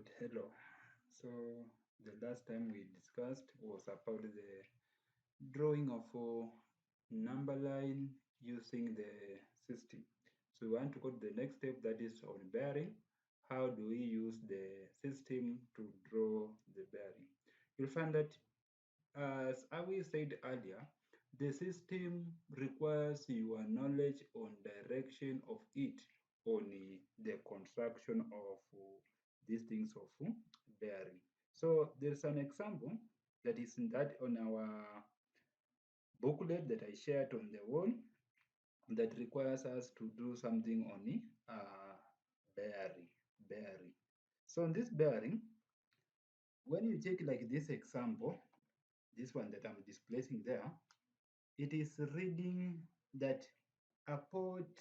Good, hello. So the last time we discussed was about the drawing of a number line using the system. So we want to go to the next step, that is on bearing. How do we use the system to draw the bearing? You'll find that, as we said earlier, the system requires your knowledge on direction of it on the construction of these things of bearing. So there's an example that is in that on our booklet that I shared on the wall that requires us to do something on the bearing. Bearing. So on this bearing, when you take like this example, this one that I'm displacing there, it is reading that a port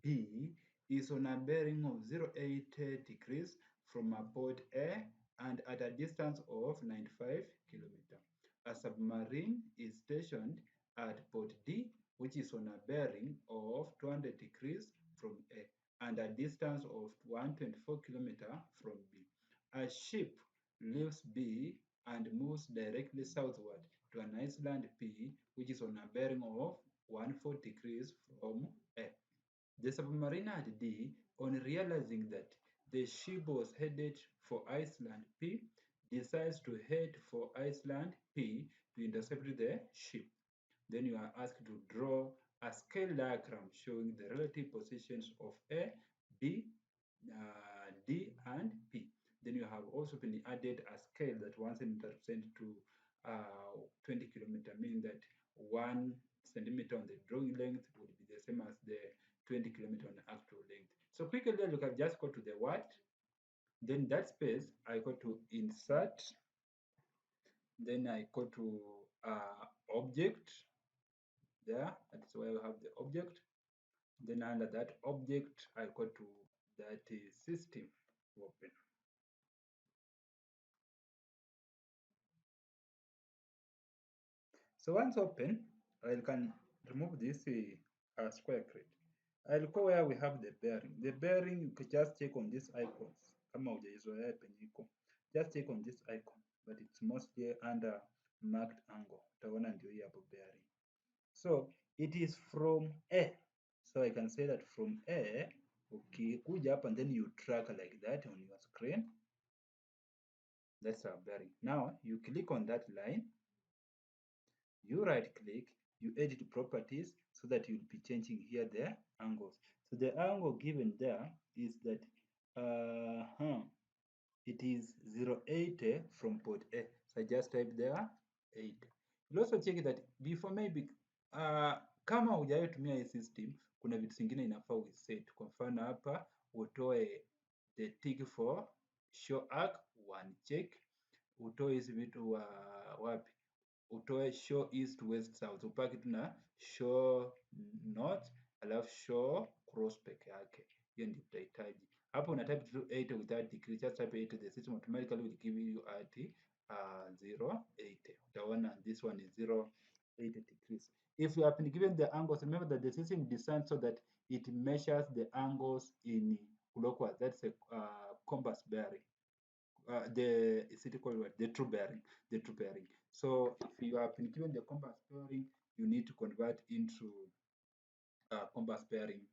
B is on a bearing of 080 degrees from a port A and at a distance of 95 kilometers. A submarine is stationed at port D, which is on a bearing of 200 degrees from A and a distance of 124 kilometers from B. A ship leaves B and moves directly southward to an island P, which is on a bearing of 104 degrees from A. The submarine at D, on realizing that the ship was headed for Iceland P, decides to head for Iceland P to intercept the ship. Then you are asked to draw a scale diagram showing the relative positions of A, B, D, and P. Then you have also been added a scale that once represent to 20 kilometer, meaning that 1 centimeter on the drawing length would be the same as the 20 kilometer on the actual length. So quickly, you can just go to the word. Then that space, I go to insert. Then I go to object. There, that's where we have the object. Then under that object, I go to that system open. So once open, I can remove this square grid. I'll go where we have the bearing. The bearing, you can just check on these icons. Just check on this icon, but it's mostly under marked angle. Bearing. So it is from A. So I can say that from A, okay, kuja up and then you track like that on your screen. That's our bearing. Now you click on that line, you right click, you edit properties so that you'll be changing here the angles. So the angle given there is that it is 080 from port A. So I just type there 8. You'll also check that before maybe kama hujawahi hii system, kuna vitu zingine inafaa uset. Kwa mfano hapa utoe the tick for show arc one check, utoe hizi vitu wapi, utoe show east west south, upake tu na show north alafu show cross peke yake. Hiyo ndio utahitaji. Hapo una type to 80 without degree, just type 80, the system automatically will give you at 080. Utaona this one is 080 degrees. If you have been given the angles, remember that the system is designed so that it measures the angles in clockwise. That's a compass bearing. Is it called what? The true bearing. The true bearing. So if you have been given the compass bearing, you need to convert into compass bearing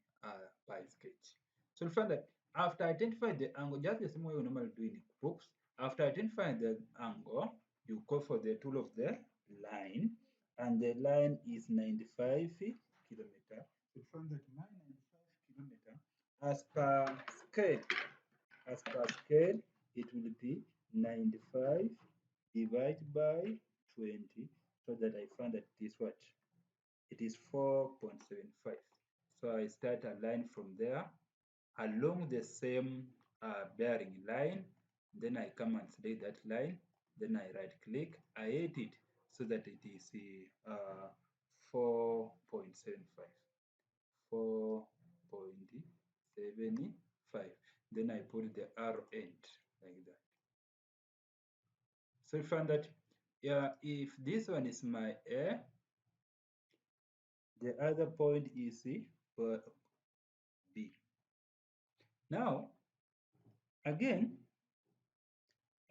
by sketch. So you find that after identifying the angle, just the same way we normally do in books, after identifying the angle, you go for the tool of the line, and the line is 95 kilometer. So you find that my 95 kilometer, as per scale, it will be 95 divided by 20, so that I find that this what? It is 4.75. So I start a line from there along the same bearing line. Then I come and select that line. Then I right click. I edit so that it is 4.75. 4.75. Then I put the arrow end like that. So you find that if this one is my A, the other point is B. Now, again,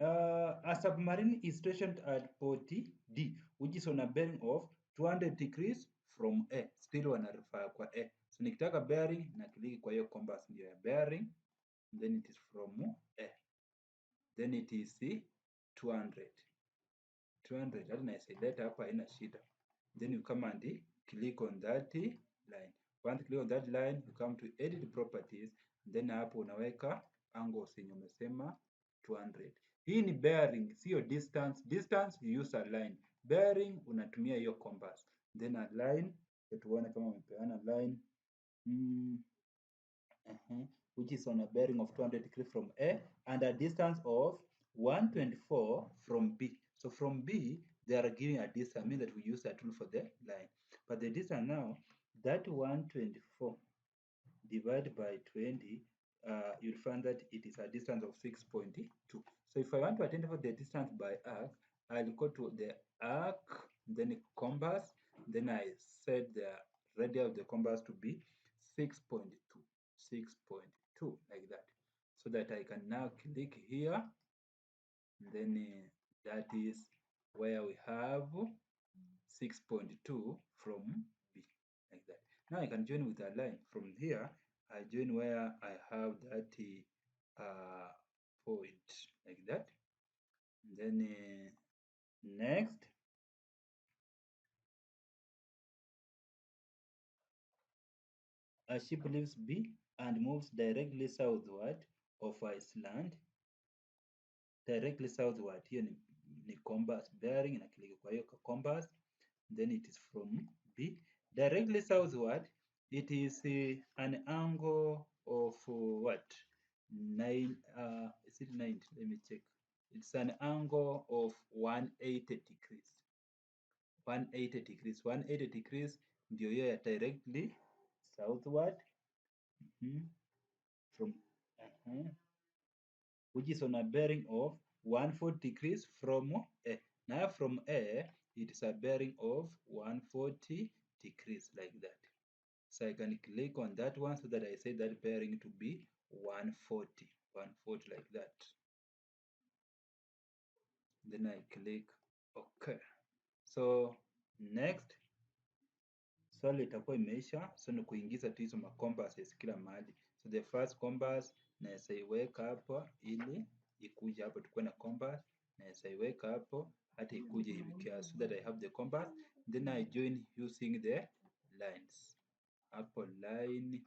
A submarine is stationed at port D, which is on a bearing of 200 degrees from A. Still wanarifaa kwa A. So nikitaka bearing na click kwa hiyo compass ndio ya bearing, then it is from A. Then it is 200. 200, hata naiselect hapa haina shida. Then you come and click on that line. Once click on that line, you come to edit properties, then hapo unaweka angles yenye umesema 200. Hii ni bearing, sio distance. Distance you use a line. Bearing unatumia hiyo compass. Then a line, tuone kama umepeana line. Which is on a bearing of 200 degrees from A and a distance of 124 from B. So from B, they are giving a distance, mean that we use a tool for the line. But the distance now, that 124 divided by 20, you'll find that it is a distance of 6.2. So if I want to identify the distance by arc, I'll go to the arc, then compass, then I set the radius of the compass to be 6.2, 6.2, like that. So that I can now click here, then that is where we have 6.2 from B, like that. Now I can join with a line. From here, I join where I have that point, like that. And then next, a ship leaves B and moves directly southward of Iceland. Directly southward, here ni compass bearing, na click kwa hiyo compass, then it is from B. Directly southward, it is an angle of what? 9, is it 90? Let me check. It's an angle of 180 degrees. 180 degrees. 180 degrees ndio hiyo ya directly southward. From which is on a bearing of 140 degrees from A. Now from A, it is a bearing of 140 degrees, like that. So I can click on that one so that I say that bearing to be 140, 140, like that. Then I click OK. So next, swali itakuwa imeisha. So ni kuingiza tu hizo macompasses kila mahali. So the first compass naweza iweka hapa ili ikuje hapo, tukuwe na compass. Naweza iweka hapo hata ikuje hivi kiasi, so that I have the compass. Then I join using the lines. Hapo line,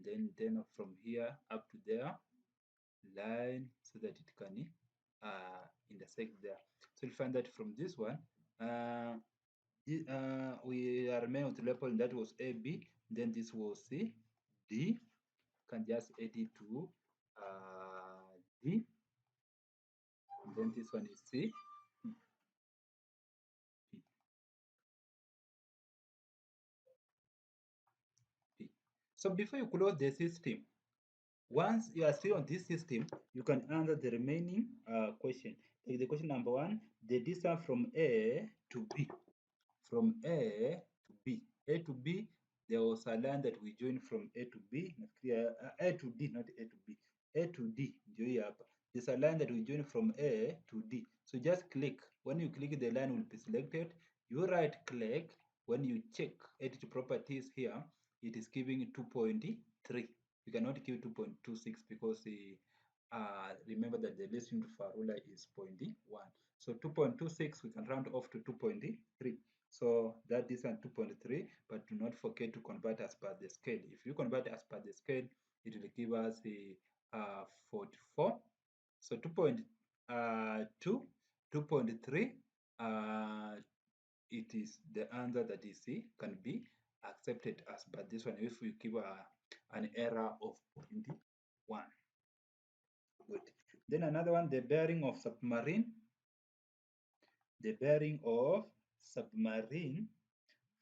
then from here up to there, line, so that it can intersect there. So you'll find that from this one, we are main with level, and that was AB. Then this was C, D. Can just add it to D. And then this one is C, P, P. So before you close the system, once you are still on this system, you can answer the remaining question. Like the question number 1, the distance from A to B. From A to B. A to B, there was a line that we joined from A to B. A to D, not A to B. A to D, ndio hii hapa. There's a line that we join from A to D. So just click. When you click, the line will be selected. You right click. When you check edit properties here, it is giving 2.3. You cannot give 2.26 because remember that the distance to far ruler is 0.1. So 2.26 we can round off to 2.3. So that is 2.3, but do not forget to convert as per the scale. If you convert as per the scale, it will give us a 44. So 2.2, 2.3, it is the answer that is can be accepted as per this one if we give an error of 0.1. Good. Then another one, the bearing of submarine. The bearing of submarine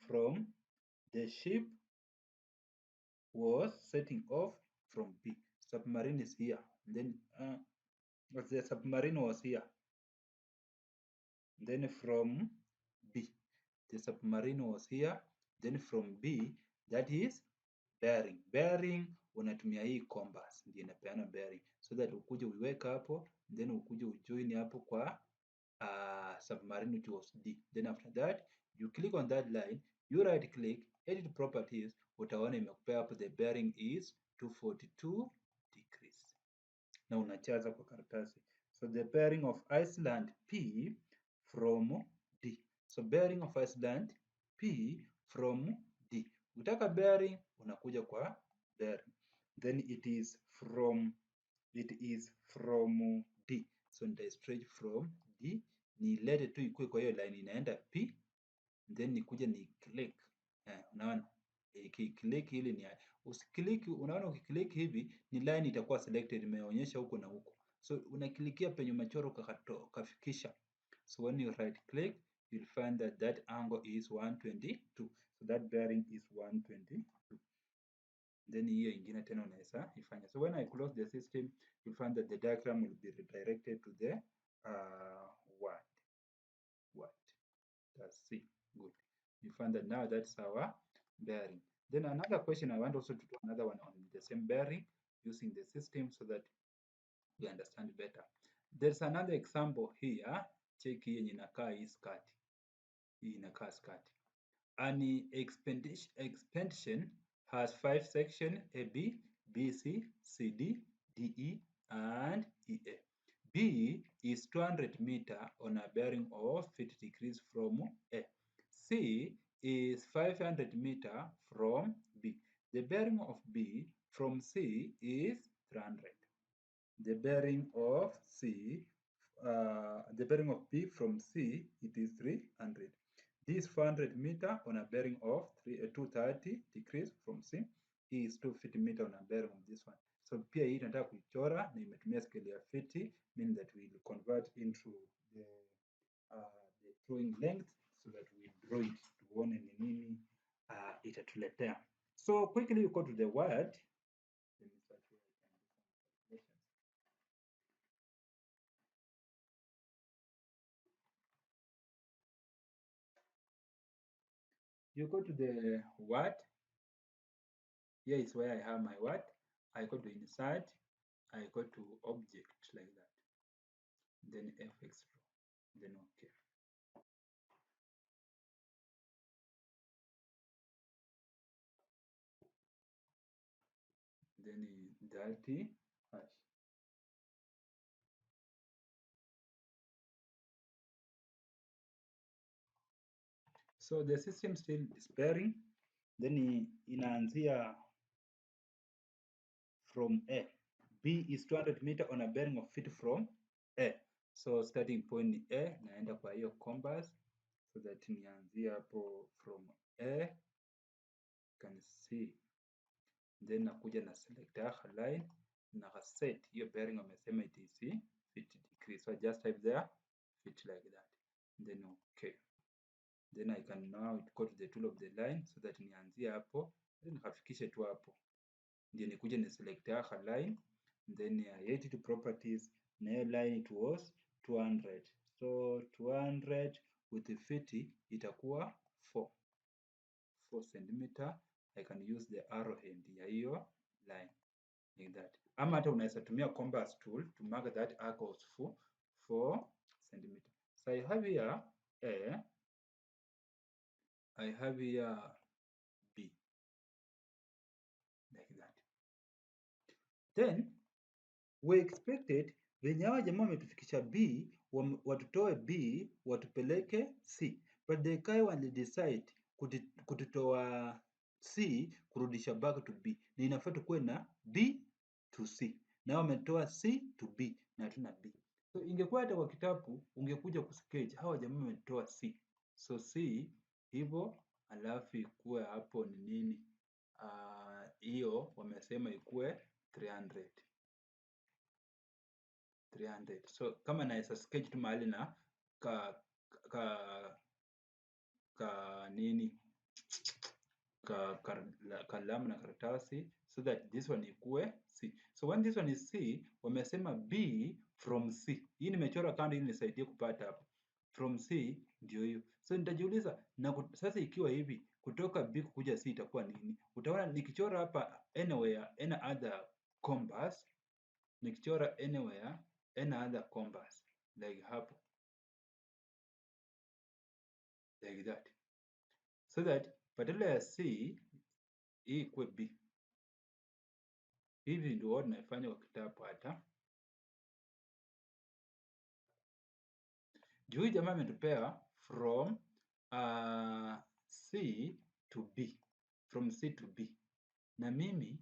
from the ship was setting off from B. Submarine is here. Then the submarine was here. Then from B, the submarine was here. Then from B, that is bearing. Bearing unatumia hii compass ndio inapeana bearing. so that ukuje uiweka hapo, then ukuje ujoin hapo kwa submarine which was D. Then after that you click on that line, you right click, edit properties, utaona imekupea hapo the bearing is 242 degrees na unachaza kwa karatasi. So the bearing of Iceland P from D. So bearing of Iceland P from D. Ukitaka bearing unakuja kwa bearing. Then it is from D. So nita stretch from D nilete tu ikue kwa hiyo line inaenda P, then nikuja ni click. Unaona? Ikiclick ili ni usiklik, unaona ukiclick hivi ni line itakuwa selected, imeonyesha huko na huko. So unaklikia penye umechora ukafikisha. So when you right click, you'll find that that angle is 122. So that bearing is 122. Then hiyo ingine tena unaweza ifanya. So when I close the system, you'll find that the diagram will be redirected to the what? That's C. Good. You find that now that's our bearing. Then another question, I want also to do another one on the same bearing using the system so that we understand better. There's another example here. Check hii yenye inakaa hii skati. Hii inakaa skati. An expedition has 5 sections: A, B, B, C, C, D, D, E, and E, A. B is 200 meter on a bearing of 50 degrees from A. C is 500 meter from B. The bearing of B from C is 300. The bearing of B from C, it is 300. This 400 meter on a bearing of 230 degrees from C is 250 meter on a bearing of this one. So pia hii tunataka kuichora na imetumia scale ya 50, meaning that we will convert into the drawing length so that we draw it tuone ni nini itatuletea. So quickly you go to the word. Let me start here. You go to the word. Here is where I have my word. I go to insert. I go to object like that. Then fx row. Then OK. Then dirty hash. So the system still is bearing. Then inaanzia from A. B is 200 meter on a bearing of 50 from A. So starting point A, naenda kwa hiyo compass so that nianzie hapo from A, can see. Then nakuja na select a line na set hiyo bearing wamesema it is 50 degrees. So I just type there 50 like that. Then okay. Then I can now go to the tool of the line so that nianzie hapo, then nikafikishe tu hapo. Ndio nikuje ni select a line, then edit properties, na hiyo line it was 200. So 200 with 50 itakuwa 4 cm. I can use the arrow hand ya hiyo line like that. Ama hata unaweza tumia compass tool to mark that arc was 4 cm. So I have here A, I have here B like that. Then we expected venye hawa jamaa wametufikisha B, watutoe B watupeleke C, but they kind decide kututoa C kurudisha back to B, na inafaa tukuwe na B to C, na wametoa C to B na hatuna B. So ingekuwa hata kwa kitabu ungekuja kusketch hawa jamaa wametoa C, so C hivyo, alafu ikuwe hapo ni nini, hiyo wamesema ikuwe 300. So kama naweza sketch tu mahali na kalamu na karatasi so that this one ikuwe C. So when this one is C, wamesema B from C. Hii nimechora kando ili nisaidie kupata hapo. From C ndio hiyo. So nitajiuliza na sasa ikiwa hivi kutoka B kukuja C itakuwa nini? Utaona nikichora hapa anywhere any other compass nikichora anywhere any other compass like hapo, like that, so that badala ya C hii ikuwe B. Hivi ndio huwa tunafanya kwa kitabu hata juu jamaa ametupea from C to B, from C to B, na mimi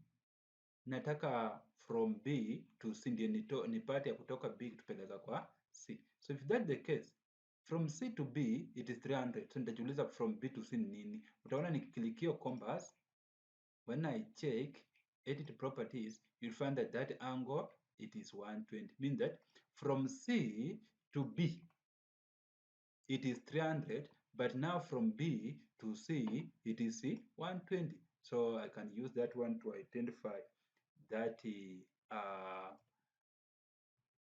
nataka from B to C ndio nipate ya kutoka B kutupeleka kwa C. So if that the case, from C to B it is 300. So nitajiuliza from B to C ni nini? Utaona nikiklikio compass, when I check edit properties, you'll find that that angle it is 120. Mean that from C to B it is 300, but now from B to C it is 120. So I can use that one to identify that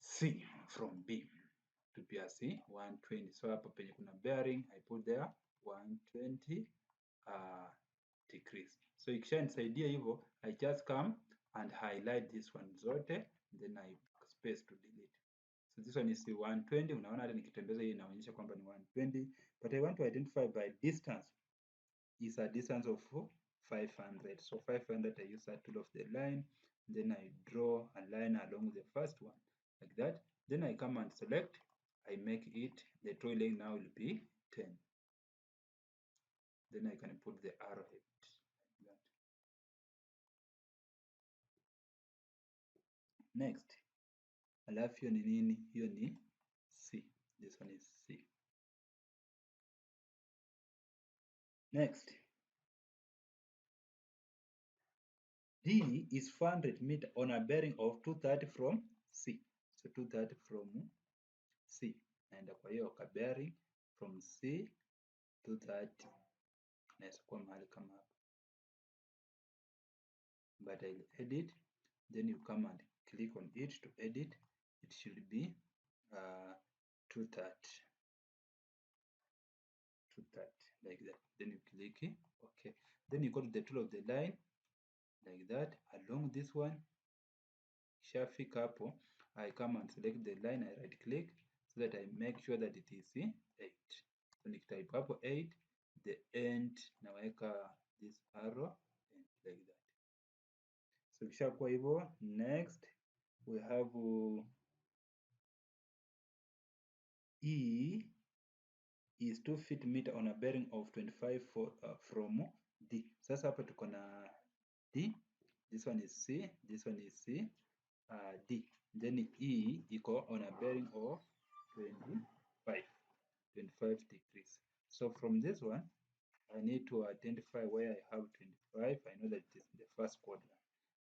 C from B to be a C 120. So hapa penye kuna bearing I put there 120 degrees. So ikishanisaidia hivyo, I just come and highlight this one zote, then I space to delete. So this one is 120. Unaona hata nikitembeza hii inaonyesha kwamba ni 120, but I want to identify by distance is a distance of 500. So 500, I use that tool of the line, then I draw a line along the first one like that. Then I come and select, I make it, the toy length now will be 10. Then I can put the arrowhead like that. Next, alafu hiyo ni nini? Hiyo ni C. This one is C. Next, D is 400 meter on a bearing of 230 from C. So 230 from C. Naenda kwa hiyo ka bearing from C 230. Naweza kuwa mahali kama hapa. But I'll edit, then you come and click on it to edit. It should be 230. 230 like that. Then you click OK. Then you go to the tool of the line like that along this one. Shafika hapo, I come and select the line, I right click so that I make sure that it is 8. So nikitype hapo 8, the end naweka this arrow and like that. So kishakuwa hivyo, next we have E is 2 feet meter on a bearing of 25 from D. Sasa hapa tuko na D, this one is C, this one is C, D. Then E iko on a bearing of 25 degrees. So from this one, I need to identify where I have 25. I know that it is in the first quadrant,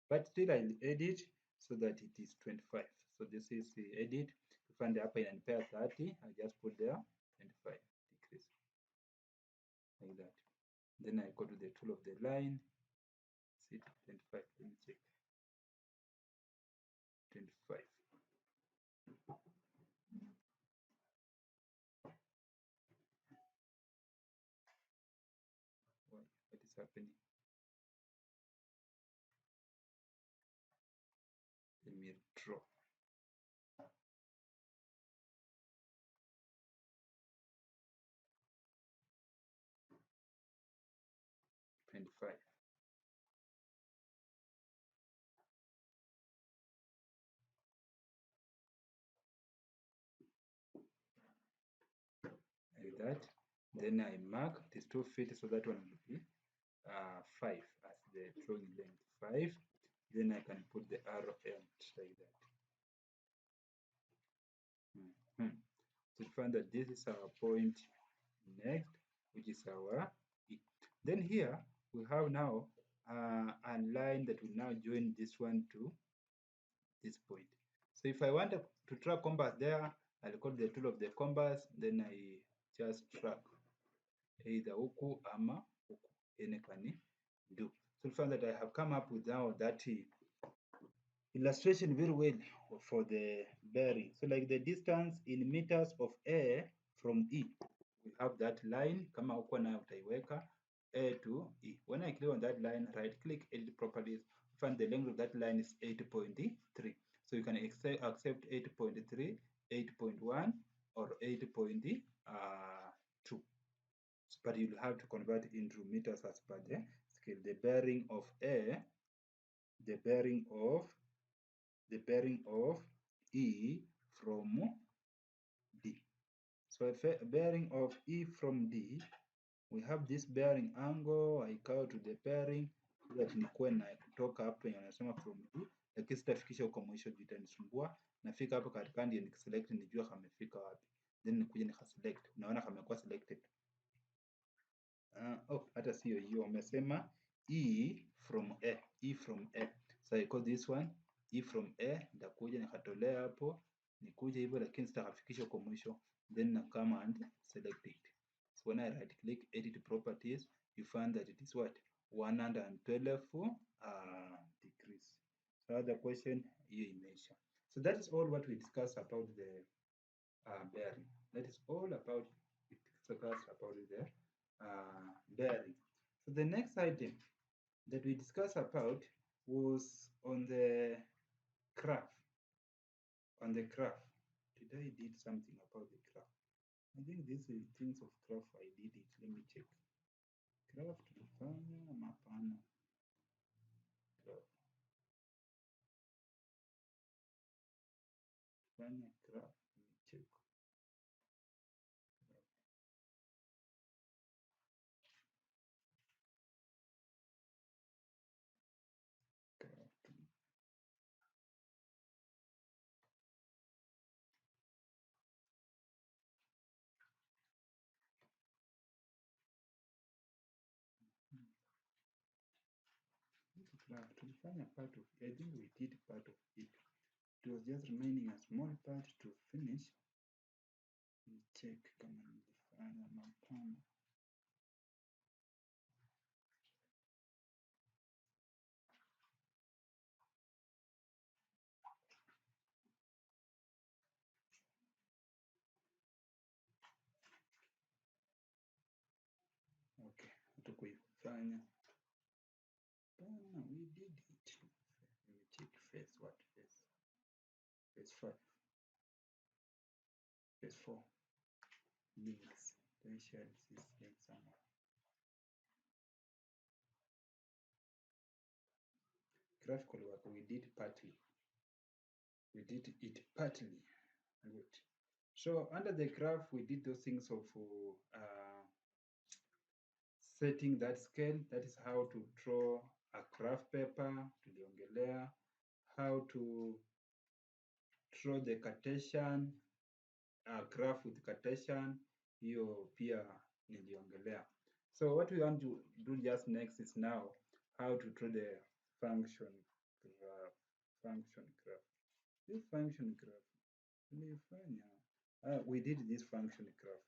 but still I'll edit so that it is 25. So this is the edit. To find the upper and pair 30, I just put there 25 degrees like that. Then I go to the tool of the line. See 25. Let me check. 25. What is happening? Let me draw. Like that. Then I mark it is 2 feet, so that one will be 5 as the drawing length 5. Then I can put the arrow end like that. So you find that this is our point next, which is our E. Then here we have now a line that will now join this one to this point. So if I want to track compass there, I'll call the tool of the compass, then I just track either huku ama huku, any can do. So you find that I have come up with now that illustration very well for the bearing. So like the distance in meters of A from E, we have that line. Kama huko na utaiweka A to E. When I click on that line, right click, edit properties, find the length of that line is 8.3. So you can accept 8.3, 8.1, or 8.2. But you'll have to convert into meters as per the scale. The bearing of A, the bearing of E from D. So a bearing of E from D, we have this bearing angle, I go to the bearing that nikuwe na kutoka hapo yenye wanasema from D, lakini sitafikisha huko mwisho juu itanisumbua. Nafika hapo katikati ndio nikiselect nijue kamefika wapi, then nikuja nikaselect. Unaona kamekuwa selected. Hata sio hiyo, umesema E from A, E from A. So I call this one E from A, nitakuja nikatolea hapo, nikuje hivyo, lakini sitakafikisha kwa mwisho, then na come and select it. So when I right click, edit properties, you find that it is what? 112 degrees. So the question hiyo imeisha. So that is all what we discussed about the bearing. That is all about it. Discussed about the bearing. So the next item that we discussed about was on the graph. On the graph. Did I did something about the graph? I think these are things of graph I did it. Let me check. Graph tulifanya mapana. Graph. Fanya graph. Let me check. Graph tulifanya part of it. I think we did part of it. It was just remaining a small part to finish. Check kama nilifanya mapana. Okay, hatukuifanya. We did it. Let me check phase. What phase? Phase 5. Phase 4. Links. Let me share this link somewhere. Graphical work, we did partly. We did it partly. Good. So under the graph, we did those things of setting that scale. That is how to draw a graph paper, tuliongelea. How to draw the Cartesian graph with Cartesian, hiyo pia niliongelea. So what we want to do just next is now how to draw the function graph. This function graph, we did this function graph.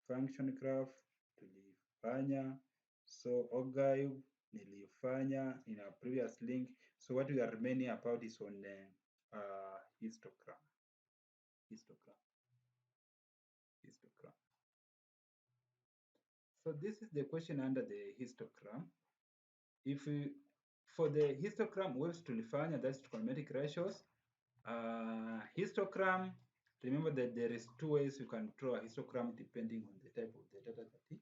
Function graph tulifanya. So archive nilifanya in a previous link. So what we are remaining about is on histogram. So this is the question under the histogram. If we, for the histogram, waves tulifanya, that's trigonometric ratios. Histogram, remember that there is two ways you can draw a histogram depending on the type of the data that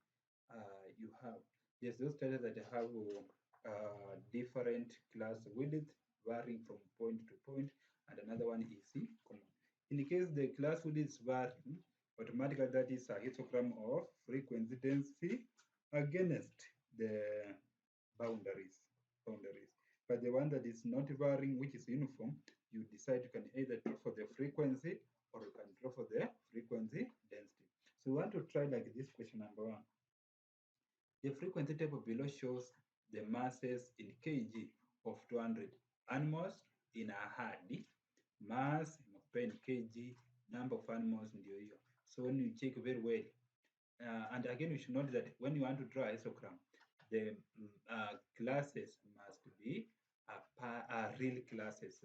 you have. There's those data that have different class width varying from point to point, and another one is common. In case the class width is varying, automatically that is a histogram of frequency density against the boundaries. But the one that is not varying, which is uniform, you decide you can either draw for the frequency or you can draw for the frequency density. So we want to try like this question number 1. The frequency table below shows the masses in kg of 200 animals in a herd. Mass in kg, number of animals ndio hiyo. So when you check very well, and again you should note that when you want to draw a histogram, the classes must be real classes.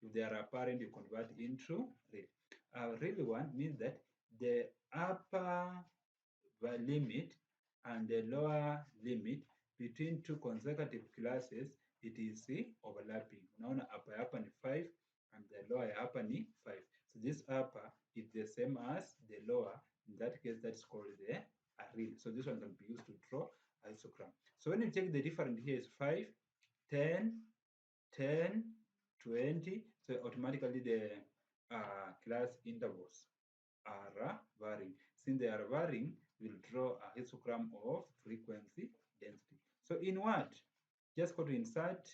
If they are apparent, you convert into real. Real one means that the upper limit and the lower limit between two consecutive classes, it is overlapping. Unaona hapa ni 5 same as the lower. In that case, that's called the array. So this one can be used to draw a histogram. So when you take the different here is 5, 10, 10, 20. So automatically the class intervals are varying. Since they are varying, we'll draw a histogram of frequency density. So in what? Just go to insert,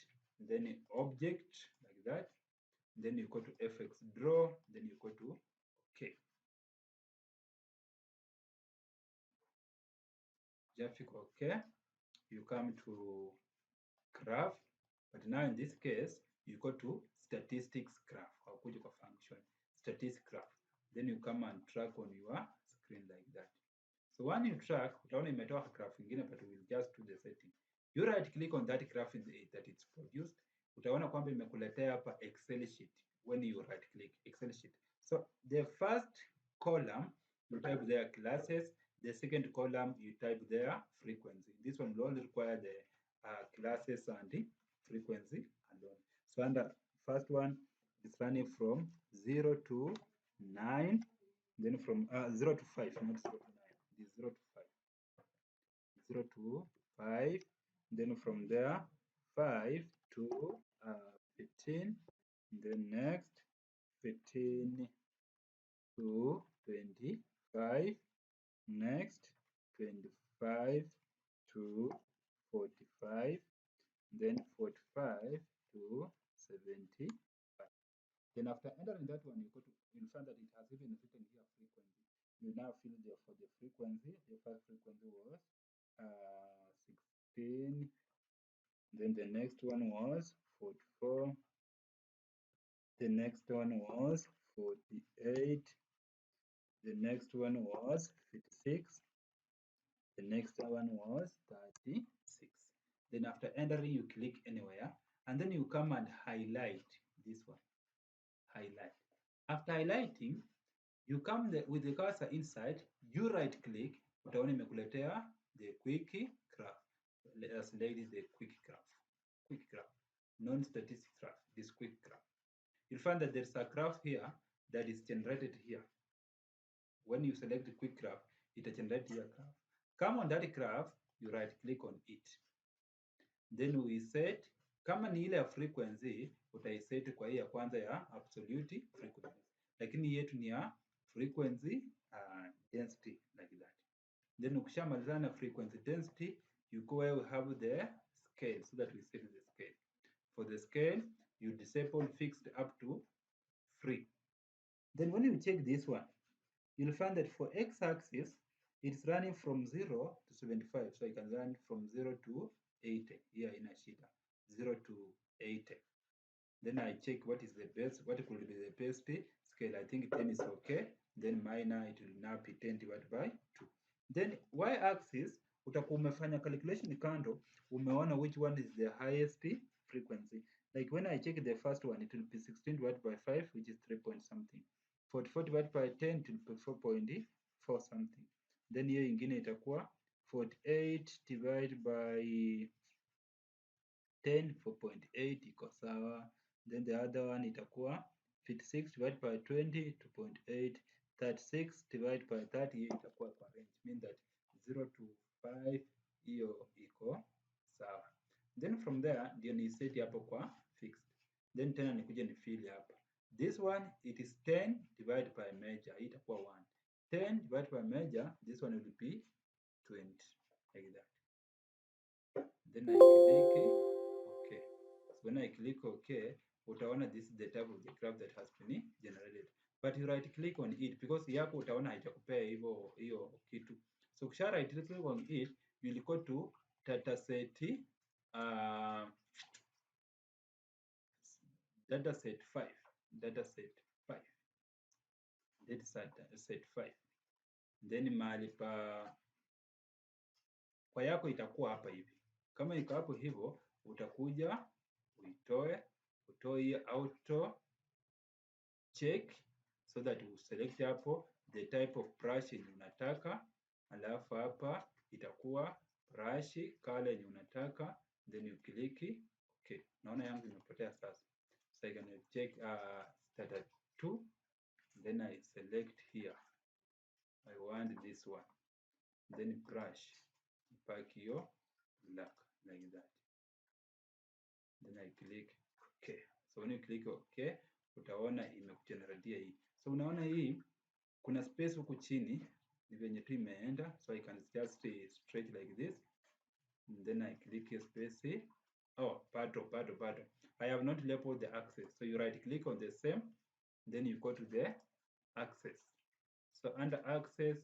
then object like that. Then you go to fx draw, then you go to OK. Just click OK. You come to graph, but now in this case, you go to statistics graph or function, statistics graph. Then you come and track on your screen like that. So when you track, utaona imetoa graph ingine, but we'll just do the setting. You right click on that graph that it's produced. Utaona kwamba imekuletea hapa Excel sheet when you right click Excel sheet. So the first column you type their classes, the second column you type their frequency. This one will only require the classes and the frequency alone. So under first one is running from 0 to 9, then from 0 to 5, not 0 to 9. It is 0 to 5. 0 to 5. Then from there, 5 to 15. Then next, 15 to 25. Next, 25 to 45. Then 45 to 75. Then after entering that one, you'll find that it has even written here frequency. You now fill there for the frequency. The first frequency was 16. Then the next one was 44. The next one was 48. The next one was 56. The next one was 36. Then after entering, you click anywhere, and then you come and highlight this one. Highlight. After highlighting, you come with the cursor inside, you right click, utaona imekuletea the quick graph. Let us select the quick graph, non-static graph, this quick graph. You'll find that there's a graph here that is generated here. When you select the quick graph, it will generate your graph. Come on that graph, you right click on it. Then we set, kama ni ile ya frequency, utaiset kwa hii ya kwanza ya absolute frequency. Lakini yetu ni ya frequency density like that. Then ukishamalizana na frequency density, you go where we have the scale so that we set the scale. For the scale, you disable fixed up to 3. Then when you check this one, you'll find that for x-axis, it's running from 0 to 75. So you can run from 0 to 80 here in a shita, 0 to 80. Then I check what is the best, what could be the best scale. I think 10 is okay. Then minor, it will now be 10 divided by 2. Then y-axis, utakuwa umefanya calculation kando, umeona which one is the highest frequency. Like when I check the first one, it will be 16 divided by 5, which is 3 point something. 44 divided by 10, it will be 4.4 something. Then hiyo ingine itakuwa 48 divided by 10, 4.8 iko sawa. Then the other one itakuwa 56 divided by 20, 2.8. 36 divided by 30, hiyo itakuwa kwa range. Mean that 0 to 5 hiyo iko sawa. Then from there ndio ni set hapo kwa fixed. Then tena nikuje ni fill hapa. This one it is 10 divided by major, hii itakuwa 1. 10 divided by major, this one will be 20 like that. Then I click OK. So when I click OK, utaona this is the type of the graph that has been generated. But you right click on it because yako utaona haitakupea hiyo kitu. So ukisha right click on it, you'll go to dataset 5. Dataset 5. Then mahali pa kwa yako itakuwa hapa hivi. Kama iko hapo hivyo, utakuja utoe hiyo auto check so that you select hapo the type of brush yenye unataka, alafu hapa itakuwa brush color yenye unataka, then you click OK. Naona yangu imepotea sasa. So I can check starter 2 then I select here, I want this one, then brush pack your black like that, then I click OK. So when you click OK, utaona imekugeneratia hii. So unaona hii kuna space huku chini ni venye tu imeenda, so I can just stretch like this, and then I click a space. Oh, pardon. I have not labeled the axis. So you right click on the same, then you go to the axis. So under axis,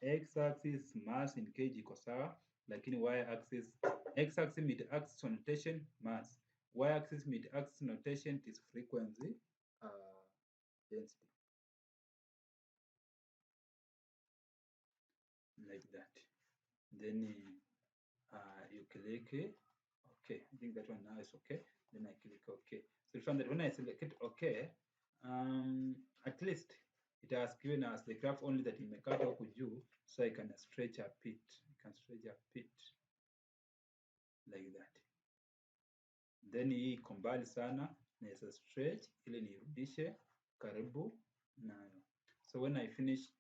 x-axis mass in kg iko sawa, lakini y-axis, x-axis mid-axis notation mass, y-axis mid-axis notation is frequency density, like that. Then you click OK. I think that one now is OK. Then I click OK. So you find that when I select OK, at least it has given us the graph only that imekata huku juu, so I can stretch a bit. I can stretch a bit like that. Then hii iko mbali sana, naweza stretch ili nirudishe karibu nayo. So when I finish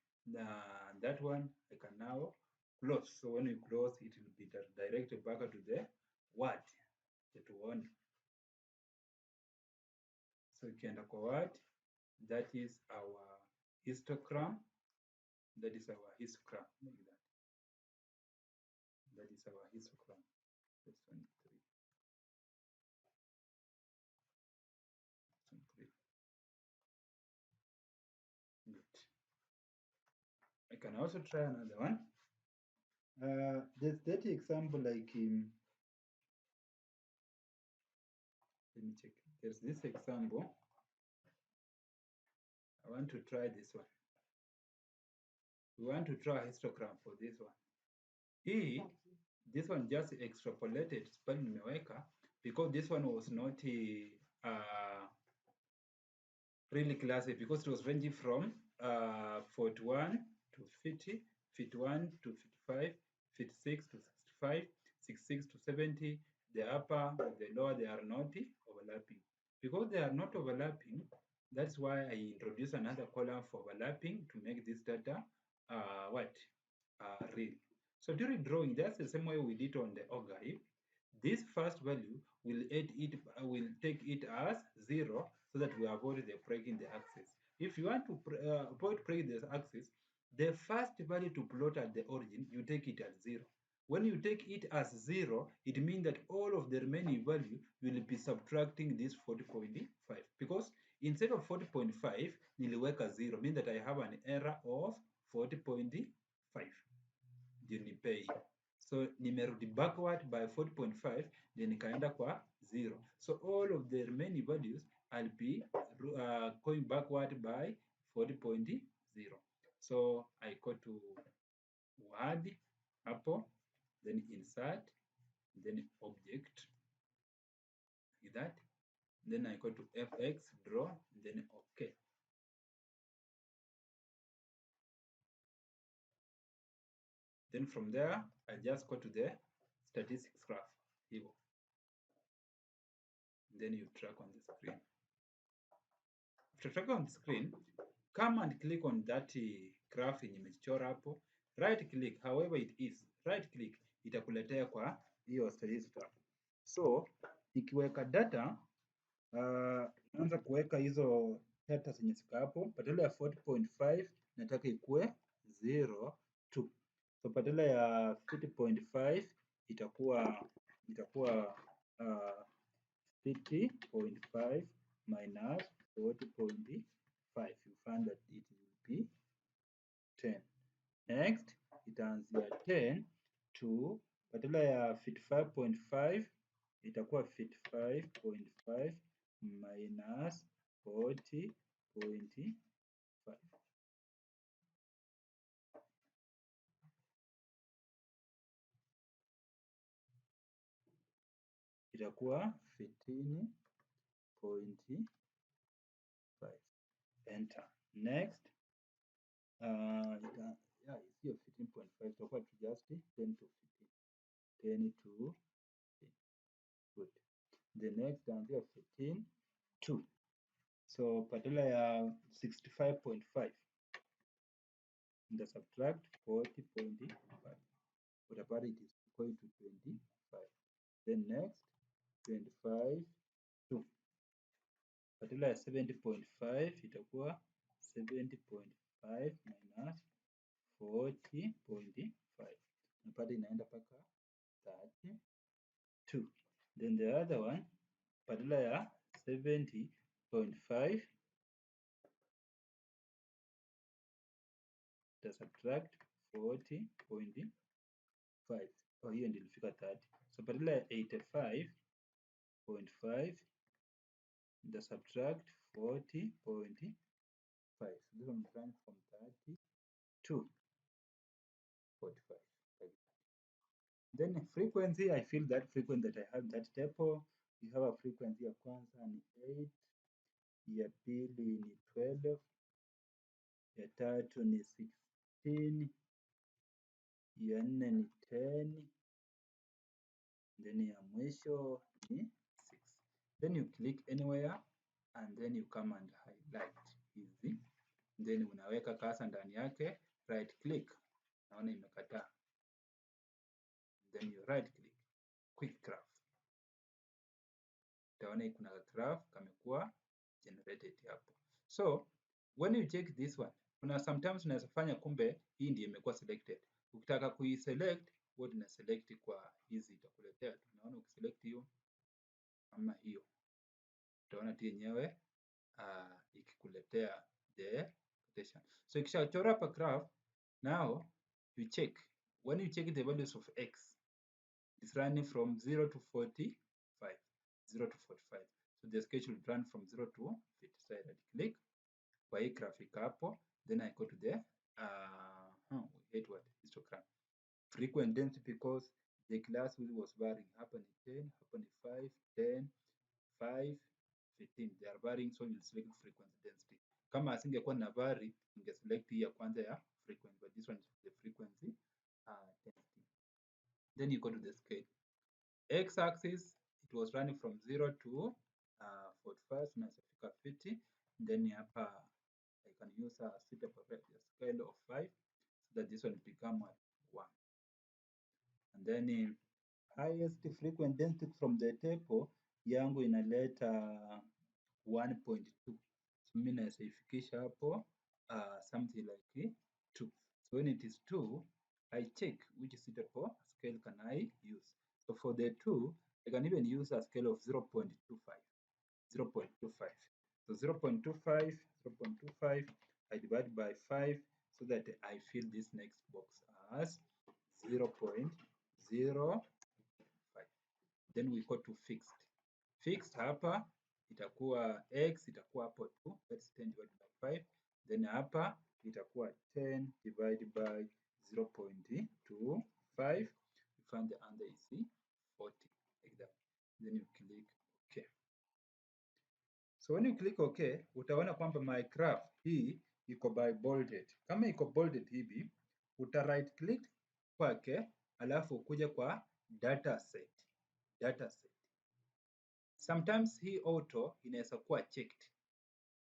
that one, I can now close. So when you close, it will be directed back to the word that you want. So ukienda kwa word, that is our histogram. That is our histogram, like that. That is our histogram. That's 23. 23. Good. I can also try another one. There's that example like let me check. There's this example. I want to try this one. We want to draw a histogram for this one. This one just extrapolated spell nimeweka because this one was not really classy, because it was ranging from 41 to 50, 51 to 55, 56 to 65, 66 to 70. The upper or the lower, they are not overlapping. Because they are not overlapping, that's why I introduce another column for overlapping to make this data real. So during drawing, that's the same way we did on the algorithm. This first value will will take it as 0 so that we avoid the breaking the axis. If you want to avoid breaking the axis, the first value to plot at the origin, you take it as 0. When you take it as 0, it means that all of the remaining value will be subtracting this 40.5, because instead of 40.5 niliweka 0, means that I have an error of 40.5 ndio nipei. So nimerudi backward by 40.5, then nikaenda kwa 0. So all of the remaining values I'll be going backward by 40.0. So I go to word hapo, then insert, then object, like that. Then I go to fx draw, then OK. Then from there, I just go to the statistics graph. Here. Then you track on the screen. After tracking on the screen, come and click on that graph yenye imechora hapo. Right click, however it is, right click itakuletea kwa hiyo statistics graph. So nikiweka data, naanza kuweka hizo data zenye ziko hapo. Badala ya 40.5 nataka ikue 0 2. So badala ya 50.5 itakuwa 50.5 minus 40.5. You find that it will be 10. Next, itaanzia 10 to badala ya 55.5 itakuwa 55.5 minus 40.5. Itakuwa 15.5. Enter. Next, sio 15.5, itakuwa tu just 10 to 15. 10 to 15. Good. The next, itaanzia 15 2. So badala ya 65.5 nita subtract 40.5, utapata it is equal to 25. Then next 25 2, badala ya 70.5 itakuwa 70.5 minus 40.5, napata inaenda mpaka 32. Then the other one, badala ya 70.5 ta subtract 40.5. Oh, hiyo ndio ilifika 30. So badala ya 85.5 nita subtract 40.5. So this one runs from 30 to 45. Then frequency, I feel that frequency that I have that table, we have a frequency ya kwanza ni 8, ya pili ni 12, ya tatu ni 16, ya nne ni 10, then ya mwisho ni 6. Then you click anywhere and then you come and highlight hizi, then unaweka kasa ndani yake, right click, naona imekataa, then you right click, quick graph, utaona kuna graph kamekuwa generated hapo. So when you check this one, kuna sometimes unaweza fanya kumbe hii ndio imekuwa selected. Ukitaka kuiselect, wewe una select kwa hizi itakuletea tu. Unaona ukiselect hiyo ama hiyo, utaona tu yenyewe ikikuletea the rotation. So ikishachora hapa graph, now you check. When you check the values of x, it's running from 0 to 45. 0 to 45. So the sketch will run from 0 to 50. So I right click kwa hii graphic hapo, then I go to the histogram. Frequent density because the class was varying. Hapa ni 10, hapa ni 5, 10, 5, 15. They are varying, so you'll select frequency density. Kama asingekuwa na vary, ungeselect hii ya kwanza ya frequency, but this one is the frequency density. Then you go to the scale. X-axis, it was running from 0 to 45, so nafika 50. Then hapa I can use a suitable scale of 5 so that this one will become 1. And then highest frequent density from the table yangu inaleta 1.2. So mimi naweza ifikisha hapo something like 2. So when it is 2, I check which suitable scale can I use. So for the 2, I can even use a scale of 0.25. 0.25. So 0.25, 0.25, I divide by 5 so that I fill this next box as 0.05. Then we go to fixed. Fixed hapa itakuwa x itakuwa hapo 2, that's 10 divided by 5. Then hapa itakuwa 10 divided by 0.25. You find the answer is 40, like that. Then you click OK. So when you click OK, utaona kwamba my graph hii iko by bolded. Kama iko bolded hivi, uta right click kwake, alafu kuja kwa data set. Data set. Sometimes hii auto inaweza kuwa checked.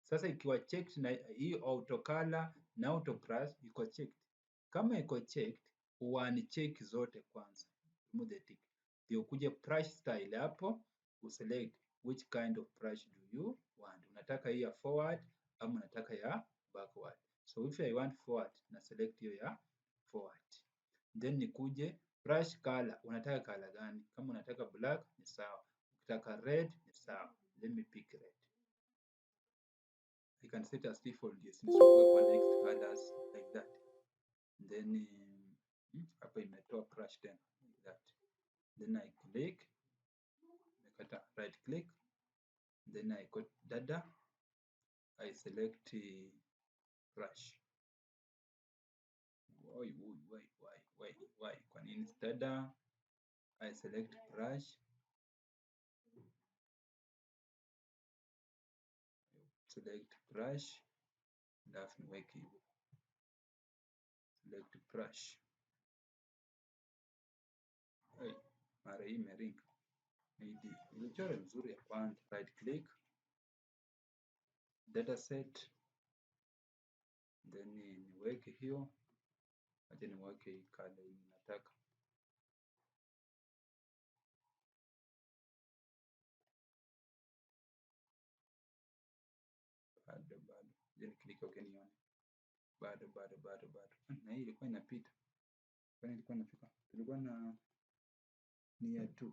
Sasa ikiwa checked na hii auto color na auto brush iko checked. Kama iko checked, check zote kwanza. Remove the tick. Ndio kuje brush style hapo, uselect which kind of brush do you want. Unataka hii ya forward ama unataka ya backward. So if I want forward, na select hiyo ya forward. Then nikuje brush color, unataka color gani? Kama unataka black ni sawa. Ukitaka red ni sawa. Let me pick red. I can set as default nisisumbue kwa next colors like that. Then hapa imetoa brush tena like that. Then I click, nikata right click, then I go dada, I select brush. Why? Kwa nini dada? I select brush. Select brush, alafu niweke hivyo. Select brush. Mara hii imeringa. Ilichora nzuri ya kwanza, right click, data set, then niweke hiyo, acha niweke hii color yenye nataka. Bado je click okay nione. Bado na hii ilikuwa inapita, kwani ilikuwa inafika, tulikuwa na nia 2.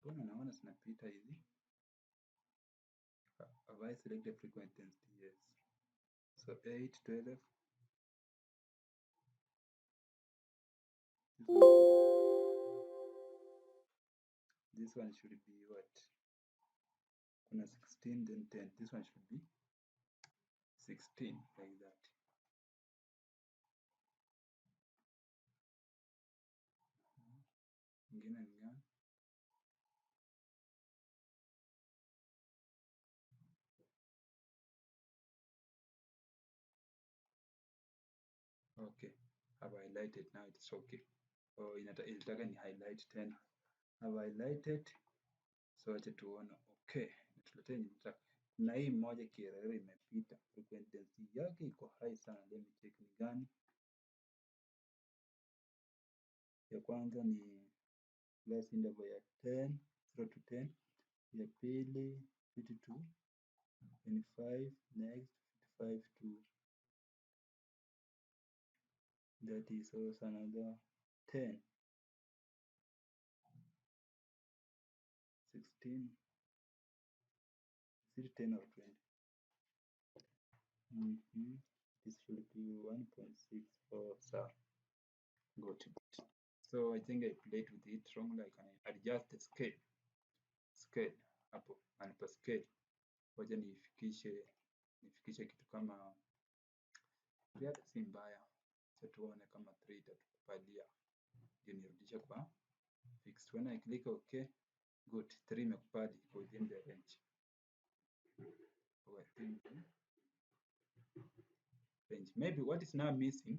Mbona naona zinapita hivi? Have I selected frequent density? Yes. So 8, 12. This one should be what? Kuna 16 then 10. This one should be 16 like that. Ingine ni gani? Okay. Have highlighted now, it's okay. Oh, inataka ni highlight tena. Have highlighted. So acha tuone. Okay. Tuletee nitaka. Na hii moja kielele imepita. Frequent density yake iko high sana. Let me check ni gani. Ya kwanza ni class interval ya 10, 0 to 10. Ya pili 52, 25, next 55 to that is also another 10, 16, is it 10 or 20? This should be 1.6 or so. Got it. So I think I played with it wrongly. I can adjust the scale hapo, and per scale wacha nifikishe kitu kama 3, si mbaya. Acha tuone kama 3 itatukubalia ndio nirudishe kwa fixed. When I click okay, good, 3 imekubali within the range. So I think range. Maybe what is now missing,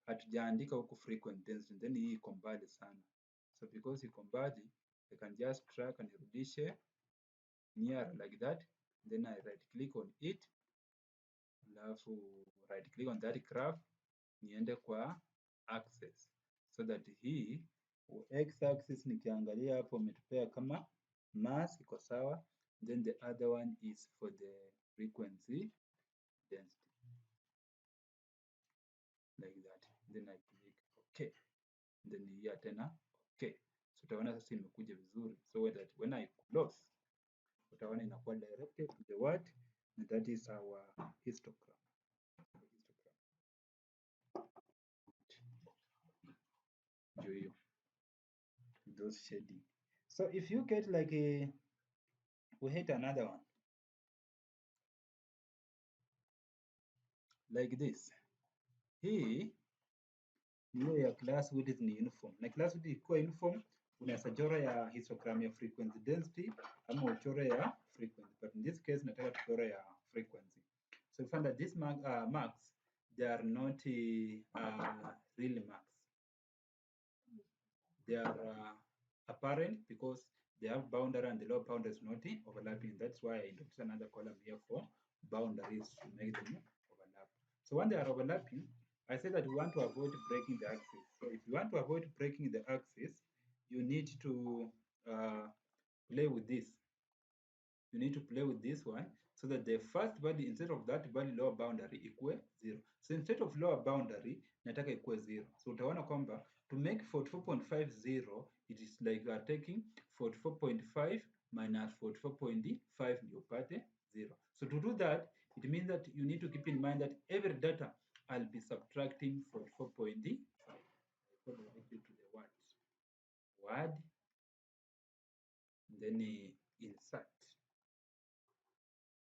hatujaandika huku frequent density, then hii iko mbali sana. So because iko mbali, I can just track and nirudishe near like that, then I right click on it, alafu right click on that graph, niende kwa axis, so that hii x axis nikiangalia hapo umetupea kama mass iko sawa, then the other one is for the frequency density like that, then I click okay, then here tena okay. So utaona sasa imekuja vizuri, so that when I close utaona inakuwa directed to the word, and that is our histogram. Ndio hiyo, those shading. So if you get like we hit another one like this, hii ni hiyo ya class width ni uniform, na class width ikiwa uniform unaweza chora ya histogram ya frequency density ama uchore ya frequency, but in this case nataka tuchore ya frequency. So we find that these marks, they are not really marks. They are apparent because they have boundary and the lower boundary is not overlapping. That's why I introduced another column here for boundaries to make them overlap. So when they are overlapping, I say that we want to avoid breaking the axis. So if you want to avoid breaking the axis, you need to play with this. You need to play with this one so that the first value, instead of that value lower boundary, equal 0. So instead of lower boundary, nataka equal 0. So utaona kwamba to make 44.50, it is like we are taking 44.5 minus 44.5 ndio upate 0. So to do that, it means that you need to keep in mind that every data I'll be subtracting 44.5. Go directly to the word, then insert,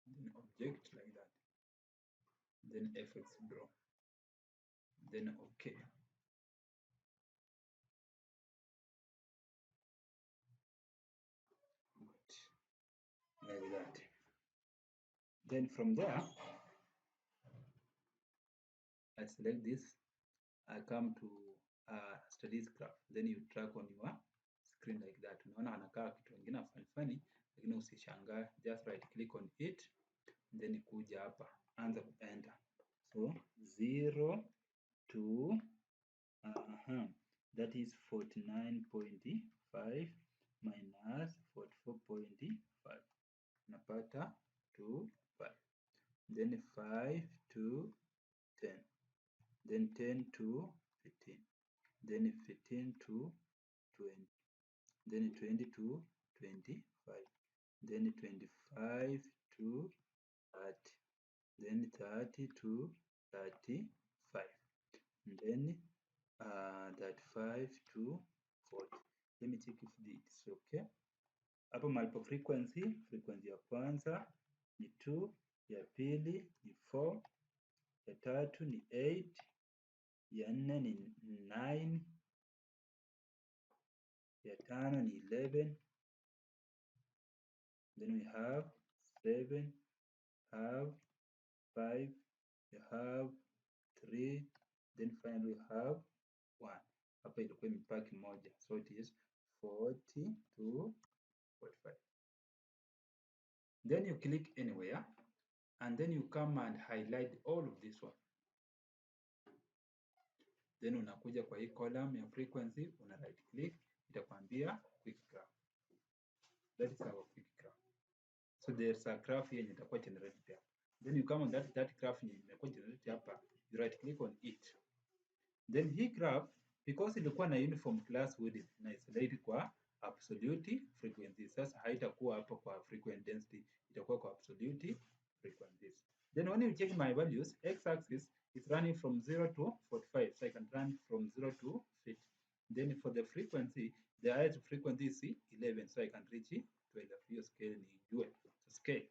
then object like that, then fx draw, then okay. Good. Like that. Then from there, I select this, I come to studies graph, then you track on your screen like that. Unaona anakaa kitu kingine funny funny, lakini usishangae, just right click on it, then kuja hapa, anza kuenter. So 0 to that is 49.5 minus 44.5, napata 2.5. Then 5 to 10, then 10 to 15, then 15 to 20, then 20 to 25, then 25 to 30, then 30 to 35, and then 35 to 40. Let me check if it's okay. Hapo malipo frequency ya kwanza ni 2, ya pili ni 4, ya tatu ni 8, ya nne ni 9, ya tano ni 11, then we have 7, have 5, you have 3, then finally we have 1. Hapa ilikuwa imepaki moja, so it is 40 to 45. Then you click anywhere, and then you come and highlight all of this one. Then unakuja kwa hii column ya frequency, una right click, itakwambia quick graph. That is our quick graph. So there's a graph here itakuwa generated there. Then you come on that graph imekuwa generated hapa, you right click on it. Then hii graph, because ilikuwa na uniform class width na isolate kwa absolute frequency. Sasa haitakuwa hapa kwa frequent density, itakuwa kwa absolute frequencies. Then when you check my values, x-axis is running from 0 to 45, so I can run from 0 to 50. Then for the frequency, the highest frequency is 11, so I can reach 12. Hiyo scale ni jue, so scale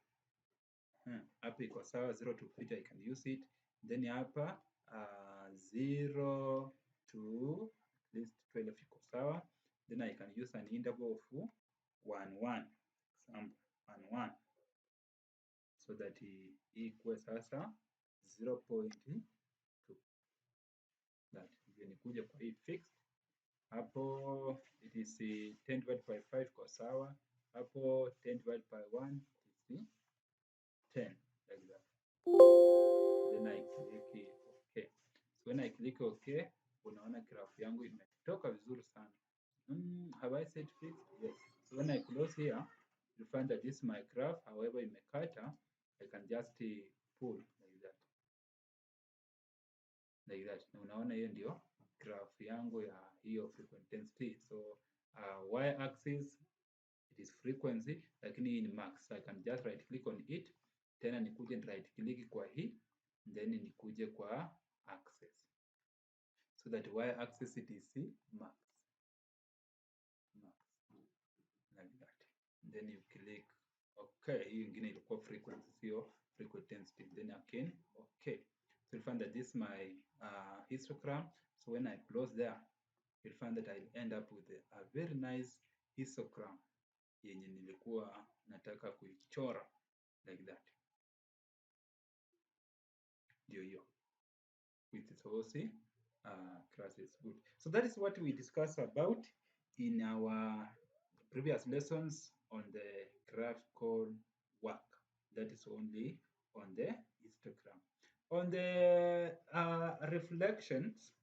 hapa iko sawa, 0 to 50 I can use it. Then hapa 0 to at least 12 iko sawa. Then I can use an interval of 1 1, example 1 1, so that equals sasa 0.2. That ndio nikuje kwa hii fixed hapo, it is 10 divided by 5 kwa sawa, hapo 10 divided by 1 is 10, like that. Then I click OK. So when I click OK, unaona graph yangu imetoka vizuri sana. Have I set fixed? Yes. So when I close here, you find that this is my graph. However, imekata, I can just pull like that. Like that. Na unaona hiyo ndio graph yangu ya hiyo frequency density. So y axis it is frequency, lakini hii ni max. So I can just right click on it, tena nikuje right click kwa hii, then nikuje kwa axis, so that y axis it is max, like that. Then you click okay. Hii ingine ilikuwa frequency, sio frequency density. Then again okay. So you find that this is my histogram. So when I close there, you'll find that I'll end up with a very nice histogram yenye nilikuwa nataka kuichora, like that. Ndio hiyo, with its also class is good. So that is what we discussed about in our previous lessons on the graphical work. That is only on the histogram. On the reflections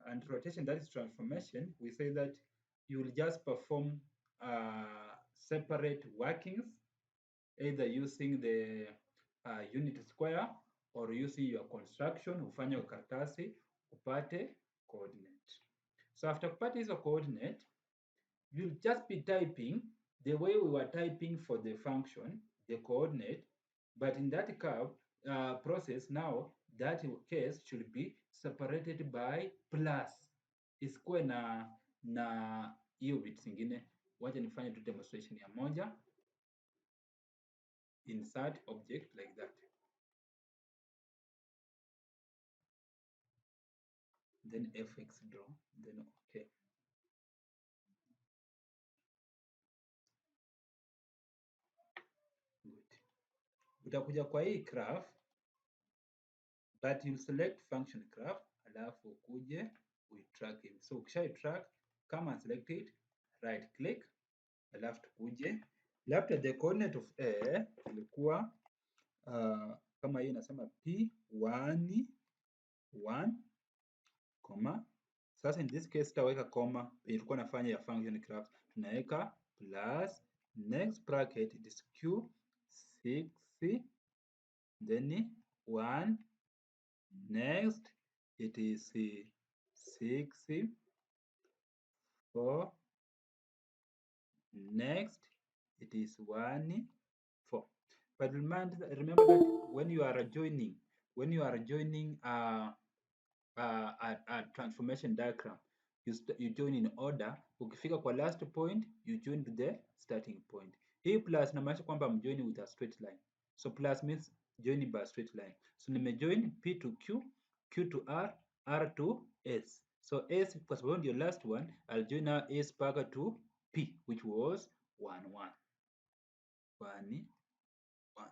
and rotation, that is transformation, we say that you will just perform separate workings, either using the unit square or using your construction, ufanye karatasi upate coordinate. So after kupata hizo coordinate, you'll just be typing the way we were typing for the function, the coordinate, but in that curve process now, that case should be separated by plus, isikuwe na hiyo bits zingine. Wacha nifanye tu demonstration ya moja. Insert object like that. Then fx draw, then okay. Good. Utakuja kwa hii graph, but you select function graph, alafu ukuje uitrack hivi. So ukisha track, come and select it, right click, alafu tukuje labda the coordinate of A ilikuwa kama hii inasema P1 1, sasa in this case tutaweka comma, ilikuwa nafanya ya function graph, tunaweka plus next bracket it is Q6 then 1, next it is 6 4, next it is 1 4. But remember that when you are joining a transformation diagram, you join in order. Ukifika kwa last point you join to the starting point. Hii plus inamaanisha kwamba I'm joining with a straight line, so plus means joining by a straight line. So nimejoin P to Q, Q to R, R to S. So S kwa sababu ndio last one, I'll join now S mpaka to P which was 1 1 1 1.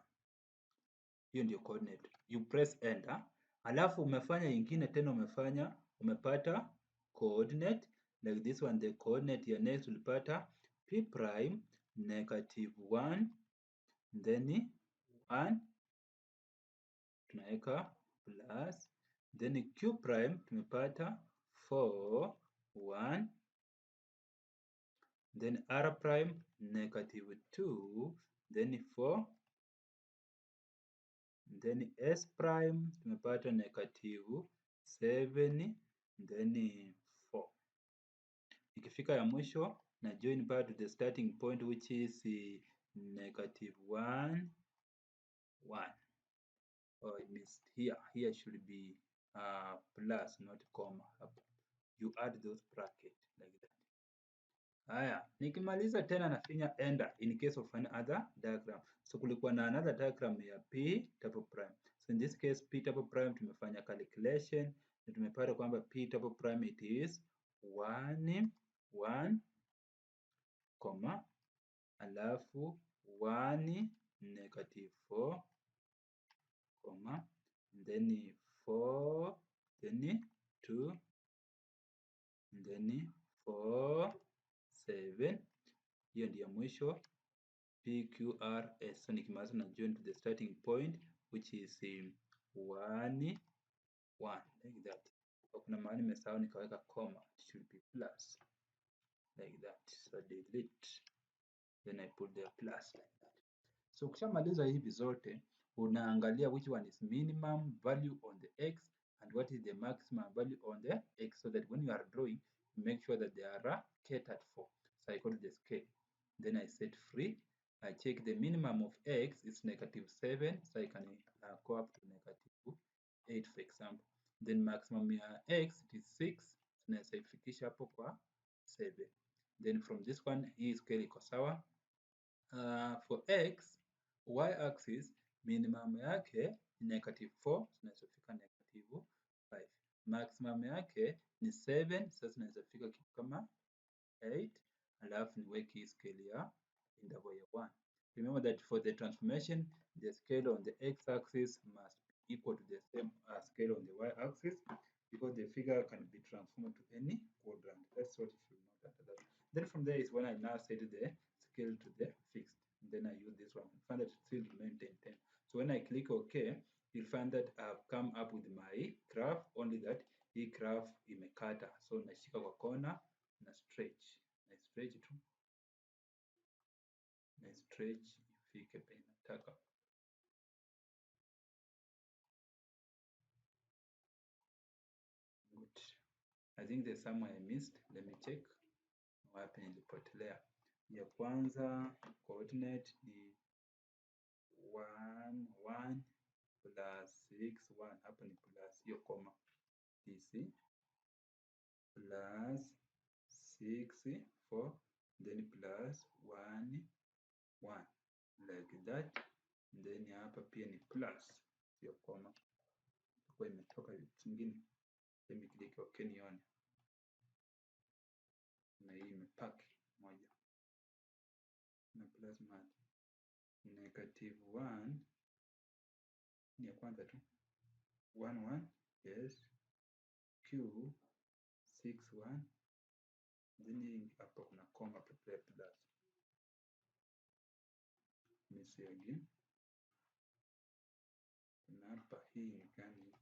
Hiyo ndio coordinate. You press enter, alafu umefanya ingine tena, umepata coordinate like this one. The coordinate ya next ulipata P prime -1 then 1 tunaweka plus, then Q prime tumepata 4 1, then R prime -2 then 4, then S prime tumepata -7 then 4. Ikifika ya mwisho na join back to the starting point which is -1 1. Oh, I missed here. Here should be plus, not comma. You add those brackets like that. Haya, nikimaliza tena nafinya enter in case of another diagram. So kulikuwa na another diagram ya P double prime. So in this case P double prime tumefanya calculation na tumepata kwamba P double prime it is 1 1, alafu 1 -4, then 4 then 2 then 4 7. Hiyo ndio mwisho PQRS. So nikimaliza na join to the starting point which is 1 1 like that. Kuna mahali nimesahau nikaweka comma, it should be plus like that. So delete, then I put the plus like that. So ukishamaliza hivi zote unaangalia which one is minimum value on the x and what is the maximum value on the x, so that when you are drawing you make sure that they are catered for. So I call the scale, then I set free. I check the minimum of x is -7, so I can go up to -8 for example. Then maximum ya x it is 6, tunaweza ifikisha hapo kwa 7. Then from this one hii scale iko sawa. For x, y-axis minimum yake ni -4, tunaweza fika -5. Maximum yake ni 7, sasa tunaweza fika kitu kama 8, alafu niweke hii scale ya interval ya 1. Remember that for the transformation, the scale on the x-axis must be equal to the same scale on the y-axis, because the figure can be transformed to any quadrant. That's what you should know that. Then from there is when I now set the scale to the fixed. Then I use this one, find that it still remain 10 10. So when I click OK, you'll find that I've come up with my graph, only that hii graph imekata. So nashika kwa kona na stretch tu, na stretch ifike penye nataka. Good. I think there's somewhere I missed. Let me check wapi nilipotelea. Ya kwanza coordinate ni 1 1 plus 6 1, hapa ni plus hiyo koma DC plus 6 4, then plus 1 1 like that, then hapa pia ni plus hiyo koma kwa imetoka kingine. Let me click OK nione, na hii imepaki moja na plus moja. -1 ni ya kwanza tu, 1 1 yes, Q 6 1, then hapa kuna comma prepare plus me see again. Na hapa hii ni gani?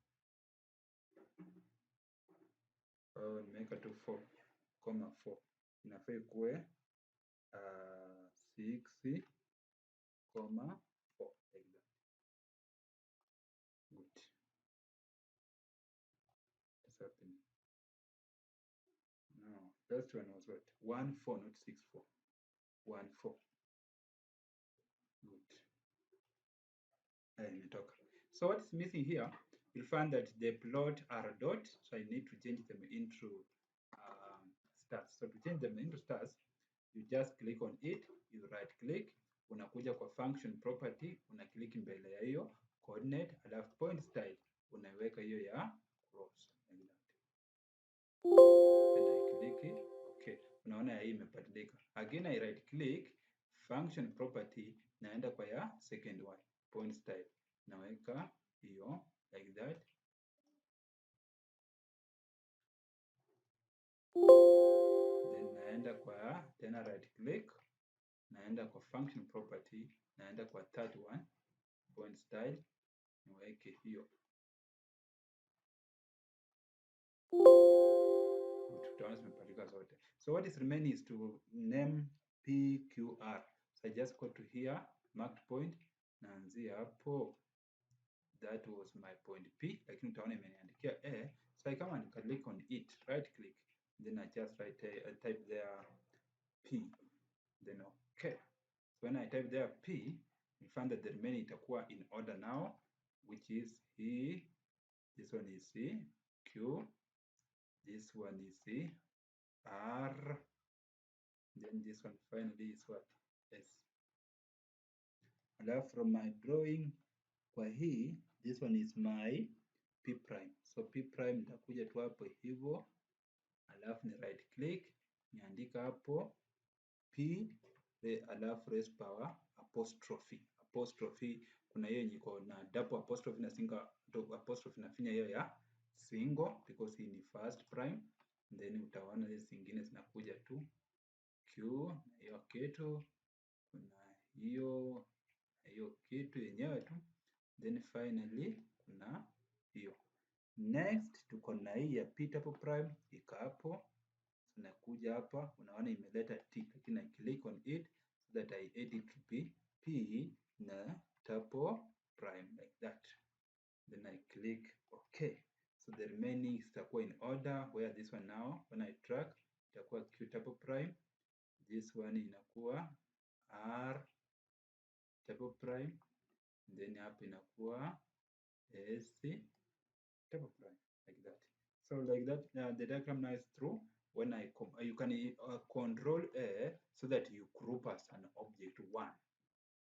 Nimeweka tu 4,4 inafaa ikuwe 6,4 like that. Good. What's happening? No, first one was what? 1,4, not 6,4. 1,4. Good. Imetoka. So what is missing here? You'll find that the plot are dot, so I need to change them into stars. So to change them into stars, you just click on it, you right click, unakuja kwa function property, una click mbele ya hiyo coordinate, alafu point style, unaweka hiyo ya cross like that. Then I click it, okay. Unaona hii imebadilika. Again I right click, function property, naenda kwa ya second one, point style, naweka hiyo like that. Then naenda kwa tena right click, naenda kwa function property, naenda kwa third one, point style, niweke hiyo. Good, utaona zimebadilika zote. So what is remaining is to name PQR. So I just go to here, marked point, naanzia hapo. That was my point P, lakini utaona imeniandikia A. So I come and click on it, right click, then I just type there P, then okay. So when I type there P, you find that the remaining itakuwa in order now, which is E, this one is C, Q, this one is C, R, then this one finally is what? S. Alafu from my drawing kwa hii, this one is my P prime. So P prime nitakuja tu hapo hivyo, alafu ni right click, niandika hapo P, alafu raise power apostrophe. Apostrophe kuna hiyo iko na double apostrophe na single apostrophe, nafinya hiyo ya single because hii ni first prime. Then utaona hizi zingine zinakuja tu Q na hiyo kitu, kuna hiyo kitu yenyewe tu, then finally kuna hiyo. Next tuko na hii ya P double prime iko hapo, tunakuja hapa, unaona imeleta T, lakini I click on it so that I edit to be P na double prime like that. Then I click OK. So the remaining itakuwa in order, where this one now when I track itakuwa Q double prime, this one inakuwa R double prime, then hapa inakuwa S double prime like that. So like that, the diagram now is through. When you can control A so that you group as an object one,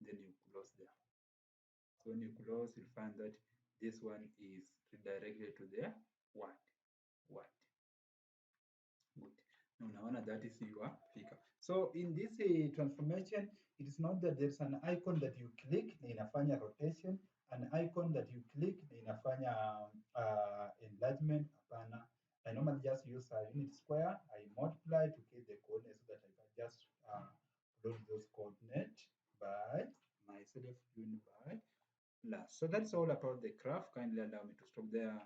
then you close there. So when you close, you find that this one is redirected to the what. Good. Unaona that is your figure. So in this transformation, it is not that there's an icon that you click na inafanya rotation, an icon that you click na inafanya enlargement. Hapana. I normally just use a unit square. I multiply to get the coordinates so that I can just plot those coordinates by myself doing by plus. So that's all about the graph. Kindly allow me to stop there.